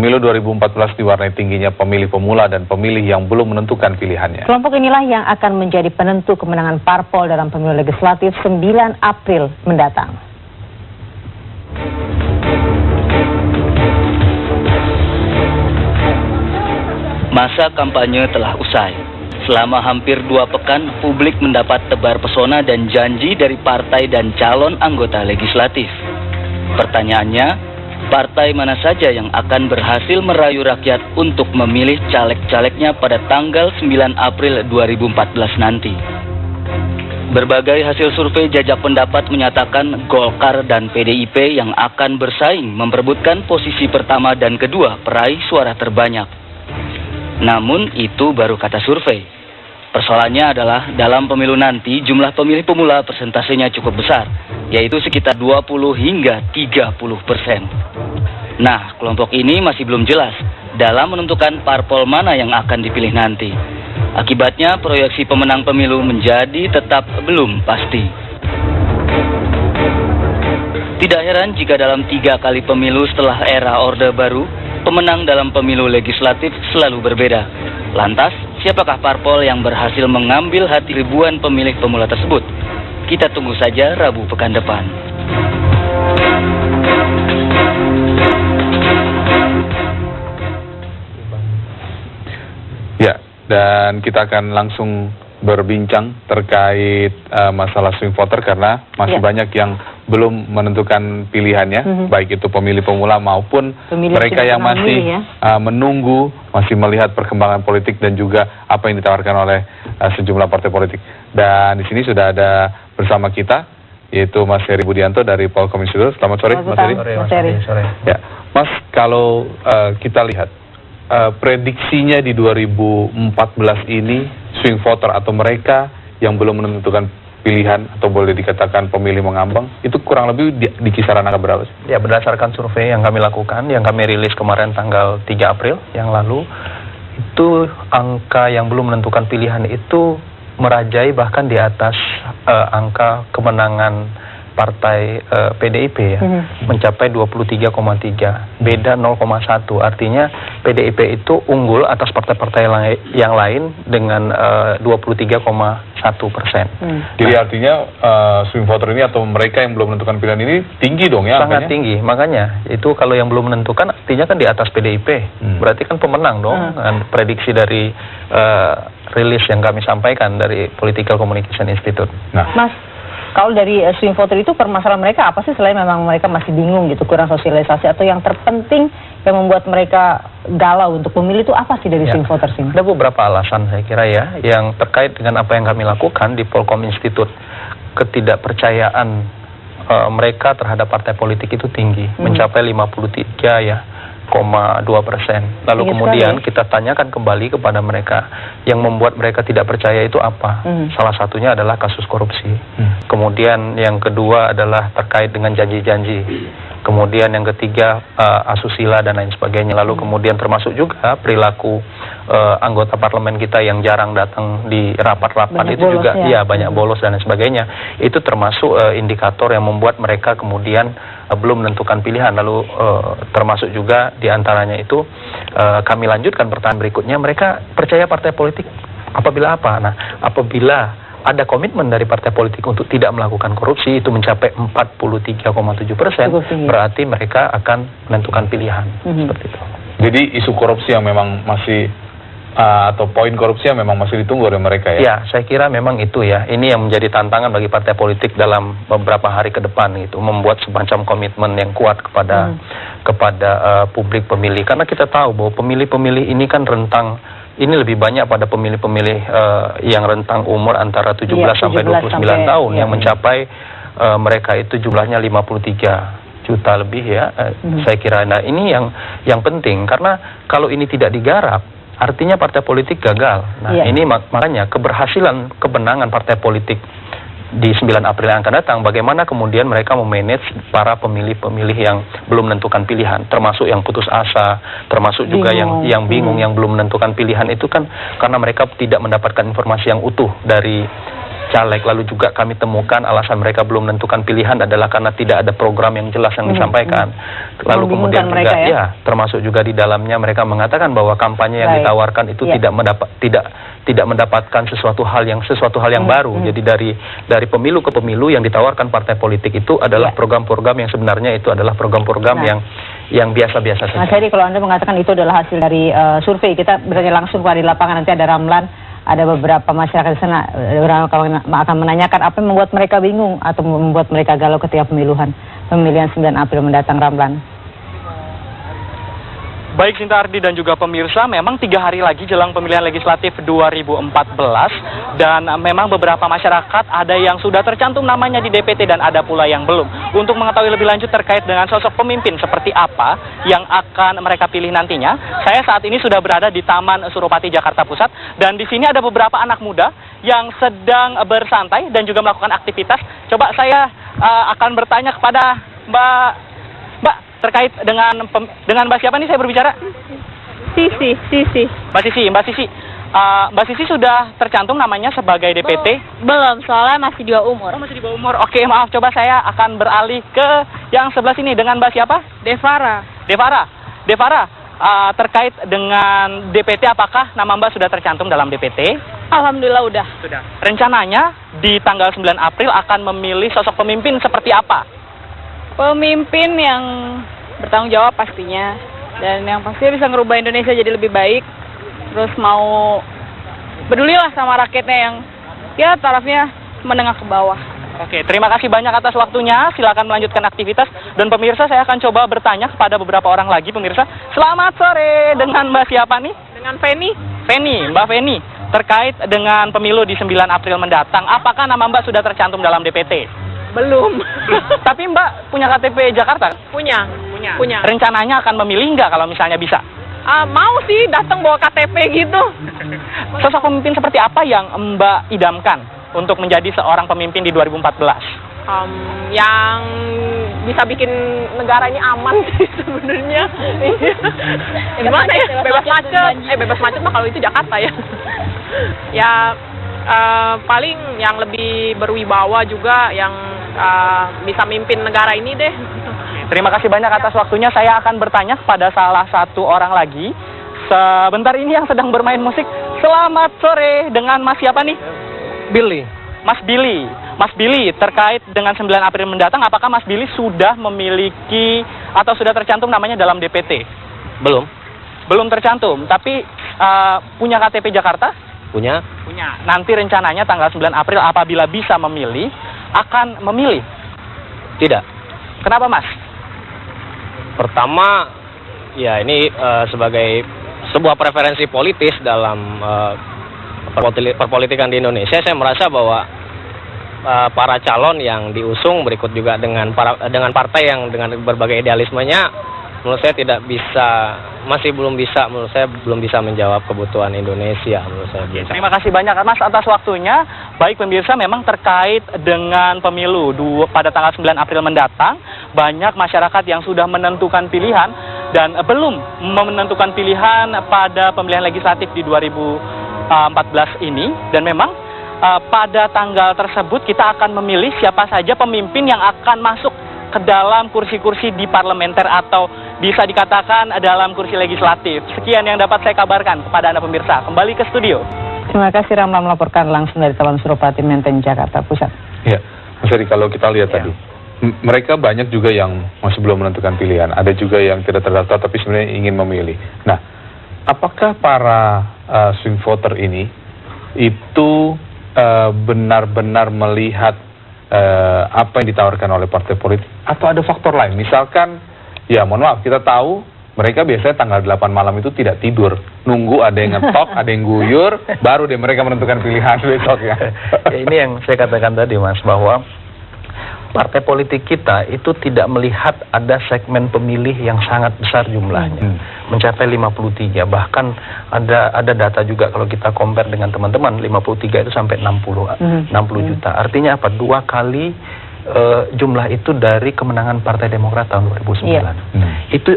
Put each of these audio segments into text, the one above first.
Pemilu 2014 diwarnai tingginya pemilih pemula dan pemilih yang belum menentukan pilihannya. Kelompok inilah yang akan menjadi penentu kemenangan parpol dalam pemilu legislatif 9 April mendatang. Masa kampanye telah usai. Selama hampir 2 pekan, publik mendapat tebar pesona dan janji dari partai dan calon anggota legislatif. Pertanyaannya, partai mana saja yang akan berhasil merayu rakyat untuk memilih caleg-calegnya pada tanggal 9 April 2014 nanti? Berbagai hasil survei jajak pendapat menyatakan Golkar dan PDIP yang akan bersaing memperebutkan posisi pertama dan kedua peraih suara terbanyak. Namun itu baru kata survei. Persoalannya adalah dalam pemilu nanti jumlah pemilih pemula persentasenya cukup besar, yaitu sekitar 20 hingga 30%. Nah, kelompok ini masih belum jelas dalam menentukan parpol mana yang akan dipilih nanti. Akibatnya proyeksi pemenang pemilu menjadi tetap belum pasti. Tidak heran jika dalam 3 kali pemilu setelah era Orde Baru, pemenang dalam pemilu legislatif selalu berbeda. Lantas, siapakah parpol yang berhasil mengambil hati ribuan pemilih pemula tersebut? Kita tunggu saja Rabu pekan depan. Ya, dan kita akan langsung berbincang terkait masalah swing voter karena masih banyak yang belum menentukan pilihannya, baik itu pemilih pemula maupun mereka yang masih menunggu, masih melihat perkembangan politik dan juga apa yang ditawarkan oleh sejumlah partai politik. Dan di sini sudah ada bersama kita, yaitu Mas Heri Budianto dari Polkom Institute. Selamat sore, Mas Heri. Sore. Ya, Mas, kalau kita lihat prediksinya di 2014 ini, swing voter atau mereka yang belum menentukan pilihan atau boleh dikatakan pemilih mengambang, itu kurang lebih di kisaran angka berapa sih? Ya, berdasarkan survei yang kami lakukan, yang kami rilis kemarin tanggal 3 April yang lalu, itu angka yang belum menentukan pilihan itu merajai bahkan di atas angka kemenangan partai PDIP ya, mencapai 23,3, beda 0,1, artinya PDIP itu unggul atas partai-partai yang lain dengan 23,1%. Jadi artinya swing voter ini atau mereka yang belum menentukan pilihan ini tinggi dong ya? Sangat tinggi, makanya itu kalau yang belum menentukan artinya kan di atas PDIP, berarti kan pemenang dong, kan prediksi dari rilis yang kami sampaikan dari Political Communication Institute. Nah, Mas, kalau dari swing voter itu permasalahan mereka apa sih selain memang mereka masih bingung gitu, kurang sosialisasi, atau yang terpenting yang membuat mereka galau untuk memilih itu apa sih dari swing voters ini? Ada beberapa alasan saya kira ya, yang terkait dengan apa yang kami lakukan di Polkom Institute. Ketidakpercayaan mereka terhadap partai politik itu tinggi, mencapai 53,2%. Lalu kemudian kita tanyakan kembali kepada mereka yang membuat mereka tidak percaya itu apa. Salah satunya adalah kasus korupsi. Kemudian yang kedua adalah terkait dengan janji-janji. Kemudian yang ketiga asusila dan lain sebagainya. Lalu kemudian termasuk juga perilaku anggota parlemen kita yang jarang datang di rapat-rapat itu juga banyak bolos dan lain sebagainya. Itu termasuk indikator yang membuat mereka kemudian belum menentukan pilihan. Lalu termasuk juga diantaranya itu kami lanjutkan pertanyaan berikutnya, mereka percaya partai politik apabila apa? Nah, apabila ada komitmen dari partai politik untuk tidak melakukan korupsi, itu mencapai 43,7%, berarti mereka akan menentukan pilihan. Seperti itu. Jadi isu korupsi yang memang masih atau poin korupsi yang memang masih ditunggu oleh mereka ya? Ya, saya kira memang itu ya. Ini yang menjadi tantangan bagi partai politik dalam beberapa hari ke depan itu, membuat semacam komitmen yang kuat kepada publik pemilih. Karena kita tahu bahwa pemilih-pemilih ini kan rentang, ini lebih banyak pada pemilih-pemilih yang rentang umur antara 17 sampai 29 tahun, yang mencapai mereka itu jumlahnya 53 juta lebih ya. Saya kira nah ini yang penting, karena kalau ini tidak digarap artinya partai politik gagal. Nah, ini makanya keberhasilan kemenangan partai politik di 9 April yang akan datang, bagaimana kemudian mereka memanage para pemilih-pemilih yang belum menentukan pilihan, termasuk yang putus asa, termasuk juga yang bingung, yang belum menentukan pilihan itu kan karena mereka tidak mendapatkan informasi yang utuh dari caleg. Lalu juga kami temukan alasan mereka belum menentukan pilihan adalah karena tidak ada program yang jelas yang disampaikan. Lalu kemudian juga mereka, ya? Termasuk juga di dalamnya mereka mengatakan bahwa kampanye yang ditawarkan itu tidak mendapatkan sesuatu hal yang baru. Jadi dari pemilu ke pemilu yang ditawarkan partai politik itu adalah program-program yang sebenarnya itu adalah program-program yang biasa-biasa saja. Mas Heri, kalau Anda mengatakan itu adalah hasil dari survei, kita bertanya langsung di lapangan, nanti ada Ramlan, ada beberapa masyarakat di sana akan menanyakan apa yang membuat mereka bingung atau membuat mereka galau ketika pemilihan 9 April mendatang. Ramlan. Baik Sinta Ardi dan juga pemirsa, memang 3 hari lagi jelang pemilihan legislatif 2014 dan memang beberapa masyarakat ada yang sudah tercantum namanya di DPT dan ada pula yang belum. Untuk mengetahui lebih lanjut terkait dengan sosok pemimpin seperti apa yang akan mereka pilih nantinya, saya saat ini sudah berada di Taman Suropati, Jakarta Pusat, dan di sini ada beberapa anak muda yang sedang bersantai dan juga melakukan aktivitas. Coba saya akan bertanya kepada Mbak terkait dengan Mbak siapa nih saya berbicara? Sisi. Mbak Sisi sudah tercantum namanya sebagai DPT? Belum, soalnya masih di bawah umur. Oh, masih di bawah umur. Oke, maaf, coba saya akan beralih ke yang sebelah sini dengan Mbak siapa? Devara, terkait dengan DPT, apakah nama Mbak sudah tercantum dalam DPT? alhamdulillah udah. Sudah. Rencananya di tanggal 9 April akan memilih sosok pemimpin seperti apa? Pemimpin yang bertanggung jawab pastinya, dan yang pasti bisa ngerubah Indonesia jadi lebih baik, terus mau pedulilah sama rakyatnya yang ya tarafnya menengah ke bawah. Oke, terima kasih banyak atas waktunya. Silakan melanjutkan aktivitas. Dan pemirsa, saya akan coba bertanya kepada beberapa orang lagi. Pemirsa, selamat sore. Dengan Mbak siapa nih? Dengan Feni. Mbak Feni. Terkait dengan pemilu di 9 April mendatang, apakah nama Mbak sudah tercantum dalam DPT? Belum. Tapi Mbak punya KTP Jakarta? Punya. Rencananya akan memilih nggak kalau misalnya bisa? Mau sih datang bawa KTP gitu. Sosok pemimpin seperti apa yang Mbak idamkan untuk menjadi seorang pemimpin di 2014? Yang bisa bikin negara ini aman sih sebenarnya. Gimana ya? Bebas macet mah kalau itu Jakarta ya. Ya paling yang lebih berwibawa juga yang bisa mimpin negara ini deh. Terima kasih banyak atas waktunya. Saya akan bertanya kepada salah satu orang lagi sebentar ini yang sedang bermain musik. Selamat sore, dengan Mas siapa nih? Billy. Mas Billy, terkait dengan 9 April mendatang, apakah Mas Billy sudah memiliki atau sudah tercantum namanya dalam DPT? Belum tercantum, tapi punya KTP Jakarta? Punya. Nanti rencananya tanggal 9 April apabila bisa memilih, akan memilih? Tidak. Kenapa, Mas? Pertama, ya ini sebagai sebuah preferensi politis dalam perpolitikan di Indonesia, saya merasa bahwa para calon yang diusung berikut juga dengan partai yang dengan berbagai idealismenya, menurut saya belum bisa menjawab kebutuhan Indonesia, menurut saya. Terima kasih banyak Mas atas waktunya. Baik pemirsa, memang terkait dengan pemilu pada tanggal 9 April mendatang, banyak masyarakat yang sudah menentukan pilihan dan belum menentukan pilihan pada pemilihan legislatif di 2014 ini, dan memang pada tanggal tersebut kita akan memilih siapa saja pemimpin yang akan masuk ke dalam kursi-kursi di parlementer atau bisa dikatakan dalam kursi legislatif. Sekian yang dapat saya kabarkan kepada Anda pemirsa. Kembali ke studio. Terima kasih Ramlan melaporkan langsung dari Taman Suropati, Menteng, Jakarta Pusat. Ya, Mas Heri, kalau kita lihat tadi, mereka banyak juga yang masih belum menentukan pilihan. Ada juga yang tidak terdaftar tapi sebenarnya ingin memilih. Nah, apakah para swing voter ini itu benar-benar melihat apa yang ditawarkan oleh partai politik, atau ada faktor lain? Misalkan, ya mohon maaf, kita tahu mereka biasanya tanggal 8 malam itu tidak tidur, nunggu ada yang ngetok, ada yang guyur, baru deh mereka menentukan pilihan besok ya. Ini yang saya katakan tadi, Mas, bahwa partai politik kita itu tidak melihat ada segmen pemilih yang sangat besar jumlahnya, mencapai 53, bahkan ada data juga kalau kita compare dengan teman-teman, 53 itu sampai 60 juta. Artinya apa? 2 kali jumlah itu dari kemenangan Partai Demokrat tahun 2009. Itu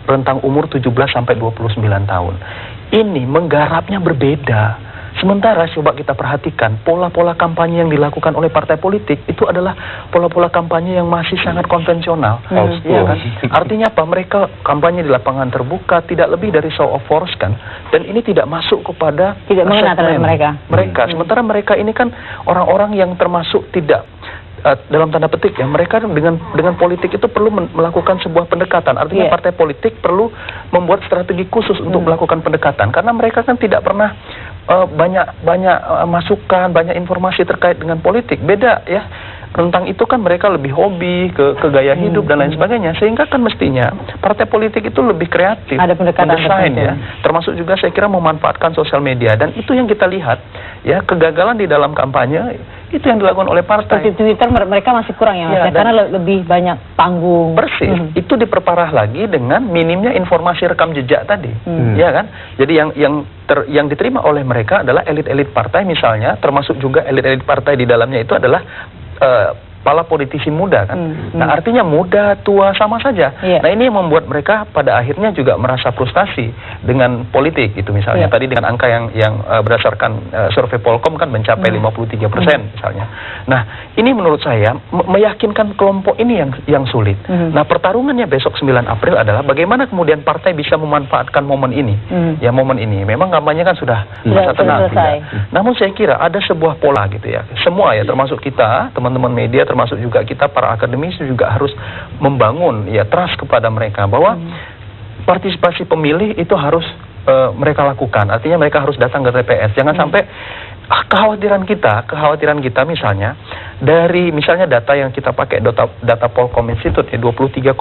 rentang umur 17 sampai 29 tahun. Ini menggarapnya berbeda. Sementara coba kita perhatikan pola-pola kampanye yang dilakukan oleh partai politik itu adalah pola-pola kampanye yang masih sangat konvensional. Ya kan? Artinya apa? Mereka kampanye di lapangan terbuka, tidak lebih dari show of force kan. Dan ini tidak masuk kepada mereka. Sementara mereka ini kan orang-orang yang termasuk tidak dalam tanda petik ya, mereka dengan politik itu perlu melakukan sebuah pendekatan. Artinya partai politik perlu membuat strategi khusus untuk melakukan pendekatan, karena mereka kan tidak pernah banyak masukan, banyak informasi terkait dengan politik. Beda ya, tentang itu kan mereka lebih hobi ke gaya hidup dan lain sebagainya, sehingga kan mestinya partai politik itu lebih kreatif, mendesain ya, termasuk juga saya kira memanfaatkan sosial media, dan itu yang kita lihat ya, kegagalan di dalam kampanye itu yang dilakukan oleh partai. Seperti Twitter mereka masih kurang ya, Mas, karena lebih banyak panggung. Persis, itu diperparah lagi dengan minimnya informasi rekam jejak tadi, ya kan? Jadi yang diterima oleh mereka adalah elit-elit partai misalnya, termasuk juga elit-elit partai di dalamnya itu adalah para politisi muda kan. Nah, artinya muda, tua sama saja. Nah, ini yang membuat mereka pada akhirnya juga merasa frustasi dengan politik itu misalnya. Tadi dengan angka yang berdasarkan survei Polkom kan mencapai 53% misalnya. Nah, ini menurut saya meyakinkan kelompok ini yang sulit. Nah, pertarungannya besok 9 April adalah bagaimana kemudian partai bisa memanfaatkan momen ini. Ya, momen ini. Memang kampanye kan sudah masa tenang. Namun saya kira ada sebuah pola gitu ya. Semua ya, termasuk kita, teman-teman media, termasuk juga kita para akademisi juga harus membangun ya trust kepada mereka bahwa partisipasi pemilih itu harus mereka lakukan. Artinya mereka harus datang ke TPS. Jangan sampai kekhawatiran kita misalnya dari misalnya data yang kita pakai data Polkom Institute ya, 23,3%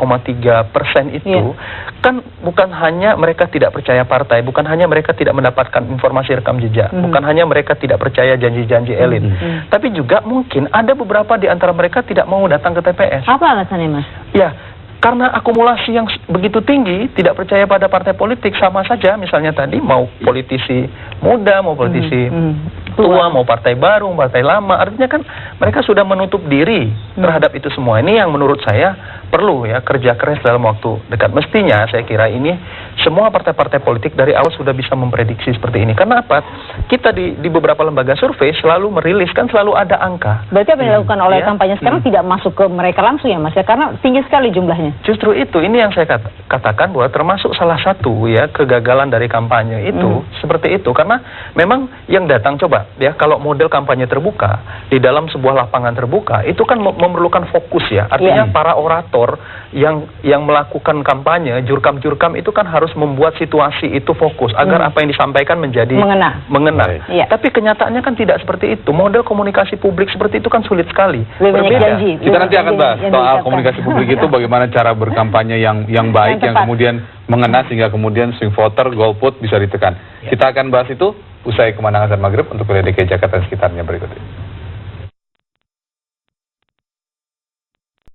itu kan bukan hanya mereka tidak percaya partai, bukan hanya mereka tidak mendapatkan informasi rekam jejak, bukan hanya mereka tidak percaya janji-janji elit, tapi juga mungkin ada beberapa di antara mereka tidak mau datang ke TPS. Apa alasannya, Mas? Ya, karena akumulasi yang begitu tinggi, tidak percaya pada partai politik, sama saja misalnya tadi mau politisi muda, mau politisi tua, mau partai baru, mau partai lama, artinya kan mereka sudah menutup diri terhadap itu semua. Ini yang menurut saya perlu ya kerja keras dalam waktu dekat. Mestinya saya kira ini semua partai-partai politik dari awal sudah bisa memprediksi seperti ini. Karena apa? Kita di beberapa lembaga survei selalu merilis, kan selalu ada angka. Berarti apa yang dilakukan oleh kampanye sekarang tidak masuk ke mereka langsung ya, Mas ya? Karena tinggi sekali jumlahnya. Justru itu, ini yang saya katakan bahwa termasuk salah satu ya kegagalan dari kampanye itu seperti itu. Karena memang yang datang coba ya, kalau model kampanye terbuka di dalam sebuah lapangan terbuka itu kan memerlukan fokus ya. Artinya para orator yang melakukan kampanye, jurkam-jurkam itu kan harus membuat situasi itu fokus agar apa yang disampaikan menjadi mengena. Tapi kenyataannya kan tidak seperti itu. Model komunikasi publik seperti itu kan sulit sekali. Berbeda. Kita nanti akan bahas soal komunikasi publik itu, bagaimana cara berkampanye yang baik, yang kemudian mengena sehingga kemudian swing voter, golput bisa ditekan. Kita akan bahas itu usai kemenangan maghrib untuk wilayah DKI Jakarta dan sekitarnya berikut ini.